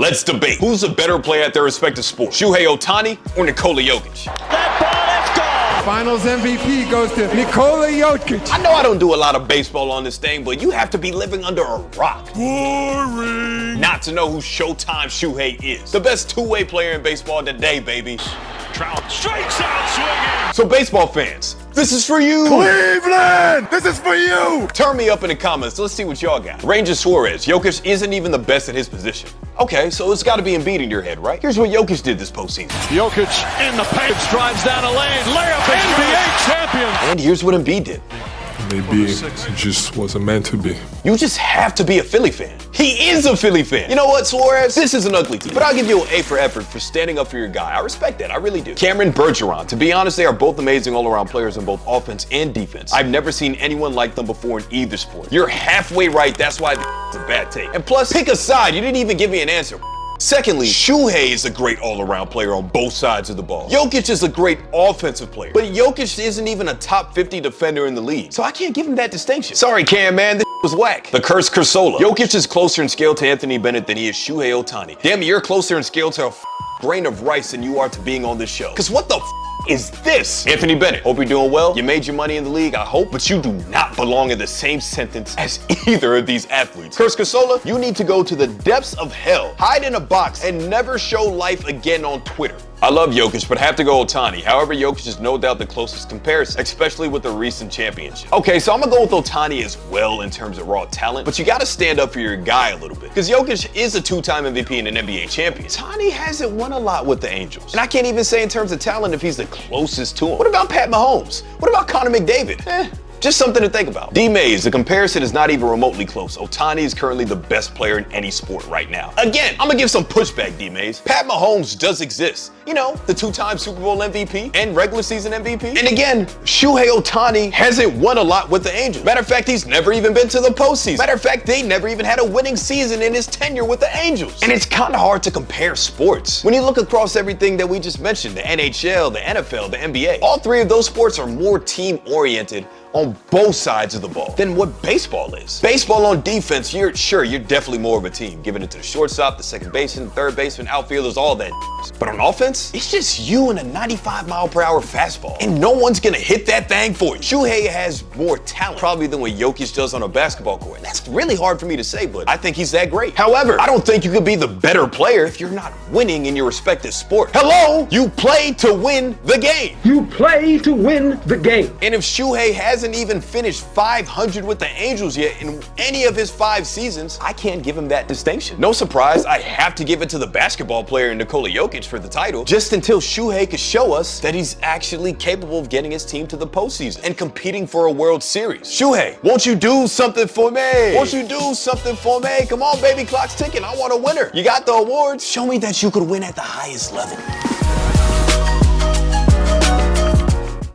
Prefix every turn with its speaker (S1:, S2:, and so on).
S1: Let's debate. Who's a better player at their respective sport? Shohei Ohtani or Nikola Jokic?
S2: That ball is gone!
S3: Finals MVP goes to Nikola Jokic.
S1: I know I don't do a lot of baseball on this thing, but you have to be living under a rock.
S2: Boring!
S1: Not to know who Showtime Shohei is. The best two-way player in baseball today, baby.
S2: Trout strikes out swinging!
S1: So baseball fans, this is for you.
S3: Cleveland, this is for you.
S1: Turn me up in the comments. Let's see what y'all got. Ranger Suarez. Jokic isn't even the best at his position. Okay, so it's got to be Embiid in your head, right? Here's what Jokic did this postseason.
S2: Jokic in the paint, drives down a lane, layup, NBA champion!
S1: And here's what Embiid did.
S4: Maybe it just wasn't meant to be.
S1: You just have to be a Philly fan. He is a Philly fan. You know what, Suarez? This is an ugly team, but I'll give you an A for effort for standing up for your guy. I respect that. I really do. Cameron Bergeron. To be honest, they are both amazing all-around players in both offense and defense. I've never seen anyone like them before in either sport. You're halfway right. That's why it's a bad take. And plus, pick a side. You didn't even give me an answer. Secondly, Shohei is a great all-around player on both sides of the ball. Jokic is a great offensive player, but Jokic isn't even a top 50 defender in the league, so I can't give him that distinction. Sorry, Cam, man, this was whack. The curse Cursola. Jokic is closer in scale to Anthony Bennett than he is Shohei Ohtani. Damn, you're closer in scale to a grain of rice than you are to being on this show. Cause what the is this? Anthony Bennett, hope you're doing well. You made your money in the league, I hope, but you do not belong in the same sentence as either of these athletes. Curse Casola, you need to go to the depths of hell, hide in a box, and never show life again on Twitter. I love Jokic, but have to go Ohtani. However, Jokic is no doubt the closest comparison, especially with the recent championship. Okay, so I'm gonna go with Ohtani as well in terms of raw talent, but you gotta stand up for your guy a little bit. Because Jokic is a two-time MVP and an NBA champion. Ohtani hasn't won a lot with the Angels. And I can't even say in terms of talent if he's the closest to him. What about Pat Mahomes? What about Connor McDavid? Just something to think about. D-Mays, the comparison is not even remotely close. Ohtani is currently the best player in any sport right now. Again, I'm gonna give some pushback, D-Mays. Pat Mahomes does exist. You know, the two-time Super Bowl MVP and regular season MVP. And again, Shohei Ohtani hasn't won a lot with the Angels. Matter of fact, he's never even been to the postseason. Matter of fact, they never even had a winning season in his tenure with the Angels. And it's kind of hard to compare sports. When you look across everything that we just mentioned, the NHL, the NFL, the NBA, all three of those sports are more team-oriented on both sides of the ball than what baseball is. Baseball on defense, you're definitely more of a team, giving it to the shortstop, the second baseman, third baseman, outfielders, all that. But on offense, it's just you and a 95-mile-per-hour fastball, and no one's gonna hit that thing for you. Shohei has more talent probably than what Jokic does on a basketball court. And that's really hard for me to say, but I think he's that great. However, I don't think you could be the better player if you're not winning in your respective sport. Hello, you play to win the game.
S5: You play to win the game.
S1: And if Shohei hasn't even finished 500 with the Angels yet in any of his 5 seasons, I can't give him that distinction. No surprise, I have to give it to the basketball player Nikola Jokic for the title, just until Shohei could show us that he's actually capable of getting his team to the postseason and competing for a World Series. Shohei, won't you do something for me? Won't you do something for me? Come on, baby, clock's ticking. I want a winner. You got the awards. Show me that you could win at the highest level.